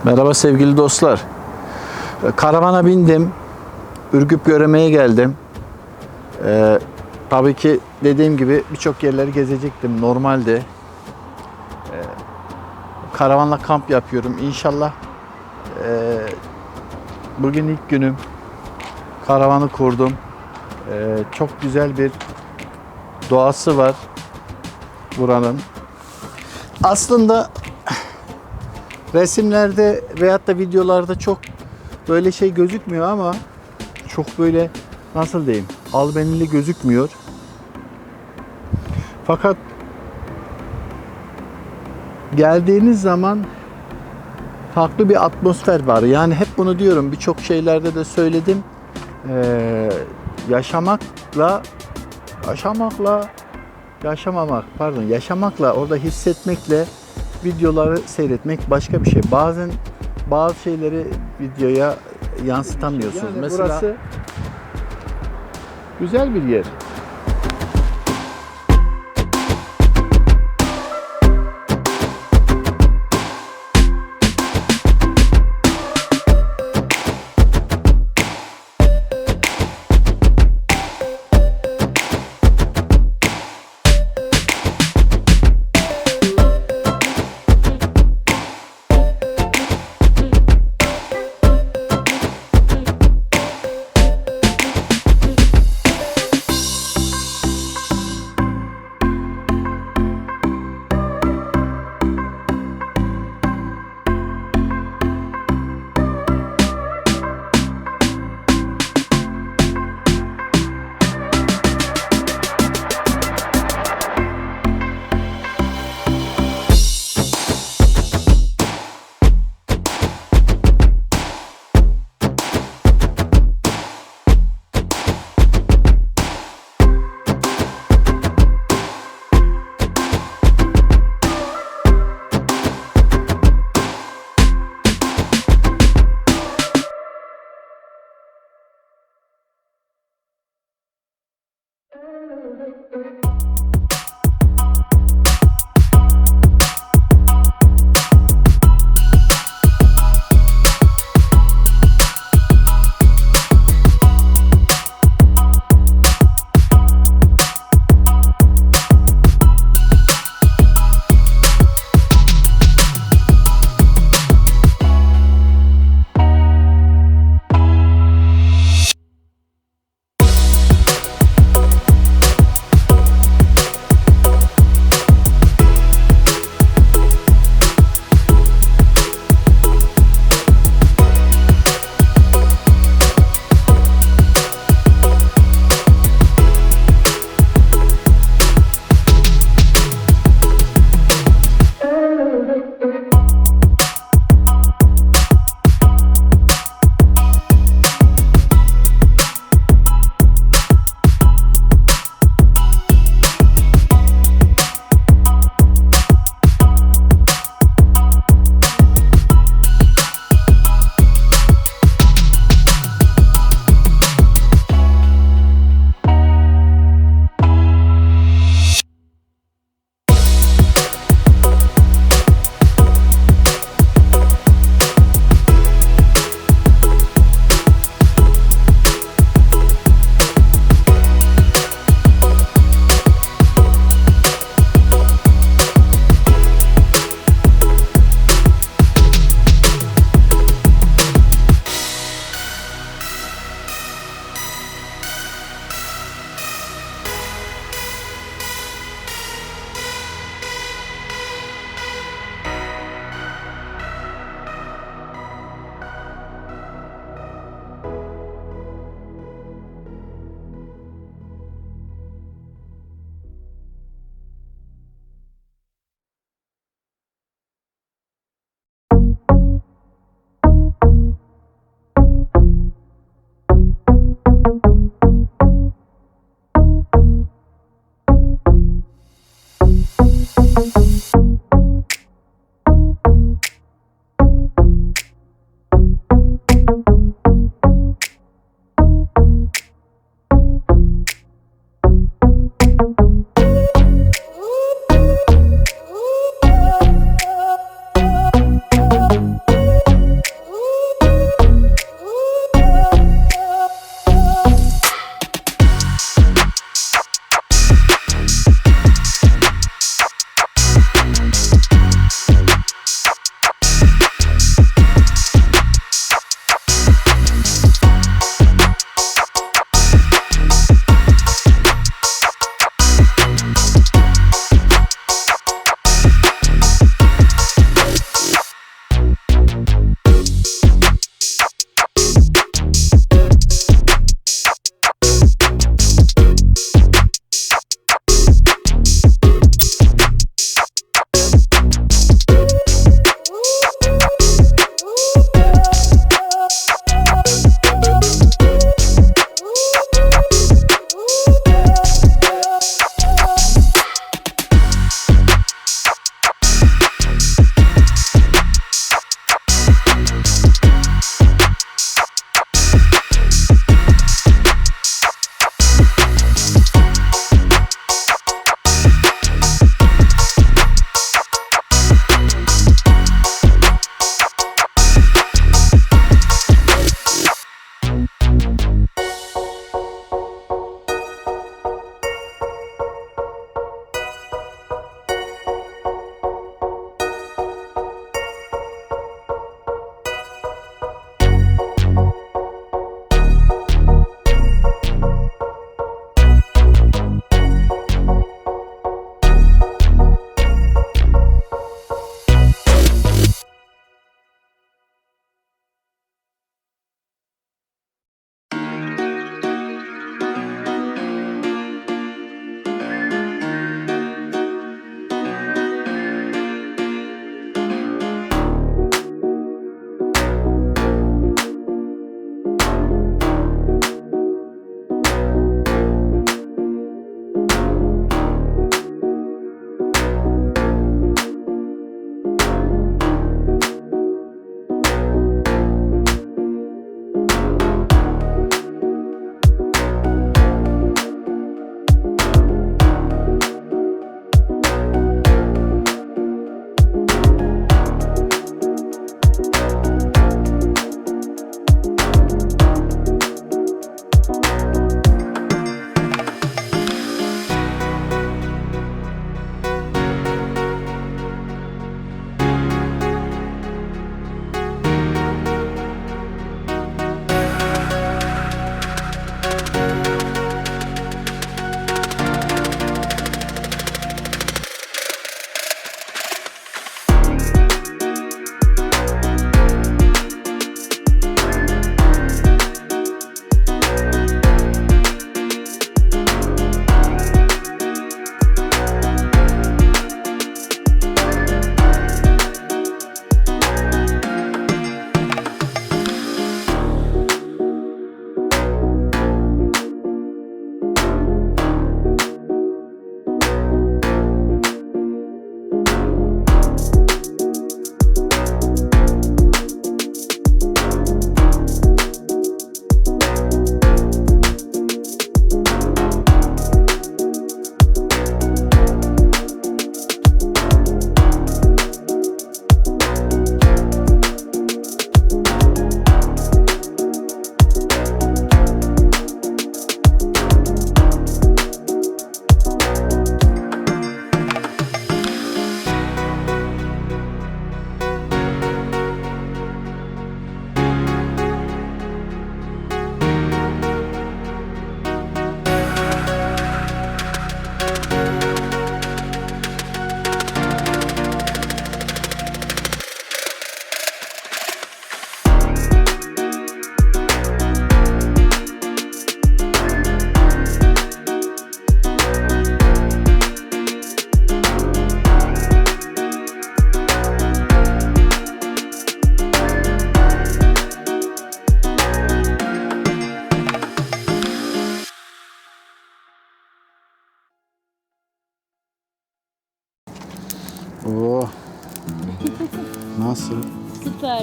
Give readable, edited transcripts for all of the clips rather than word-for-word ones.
Merhaba sevgili dostlar. Karavana bindim. Göreme'ye geldim. Tabii ki dediğim gibi birçok yerleri gezecektim normalde. Karavanla kamp yapıyorum. İnşallah bugün ilk günüm. Karavanı kurdum. Çok güzel bir doğası var buranın. Aslında resimlerde veyahut da videolarda çok böyle şey gözükmüyor ama çok böyle nasıl diyeyim, albenili gözükmüyor. Fakat geldiğiniz zaman farklı bir atmosfer var. Yani hep bunu diyorum, birçok şeylerde de söyledim. Yaşamakla orada hissetmekle videoları seyretmek başka bir şey. Bazen bazı şeyleri videoya yansıtamıyorsunuz. Yani mesela burası güzel bir yer.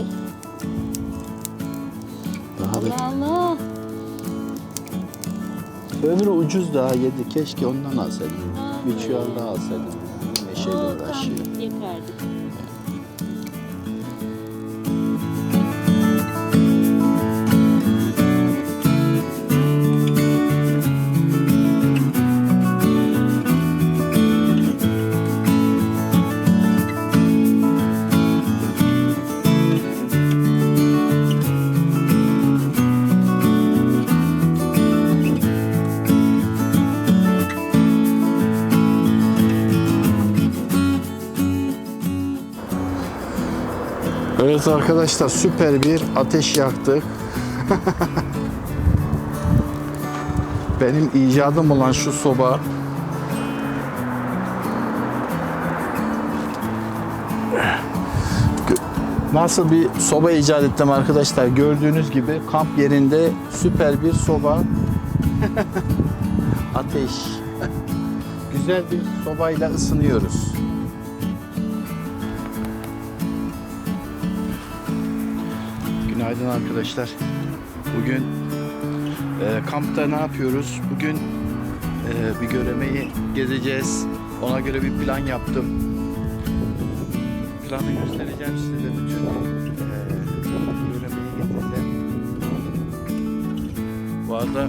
Güzel. Daha bir Allah. ömrü ucuz daha yedi. Keşke ondan alsaydım. Aa. Bir çuval daha alsaydım. Neşeyle uğraşıyor. Tam yeterdi. Evet arkadaşlar, süper bir ateş yaktık. Benim icadım olan şu soba. Nasıl bir soba icat ettim arkadaşlar. Gördüğünüz gibi kamp yerinde süper bir soba. Ateş. Güzel bir sobayla ısınıyoruz. Günaydın arkadaşlar. Bugün kampta ne yapıyoruz? Bugün bir Göreme'yi gezeceğiz. Ona göre bir plan yaptım. Planı göstereceğim size de, bütün Göreme'yi gezeceğim. Bu arada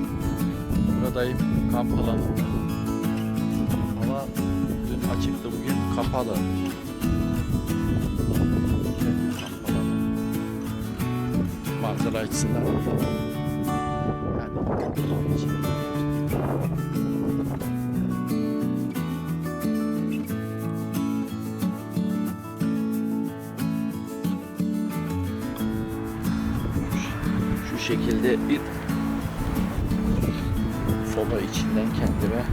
buradayım, kamp alanında. Hava dün açıktı, bugün kapalı. Manzara açısından şu şekilde bir soba içinden kendime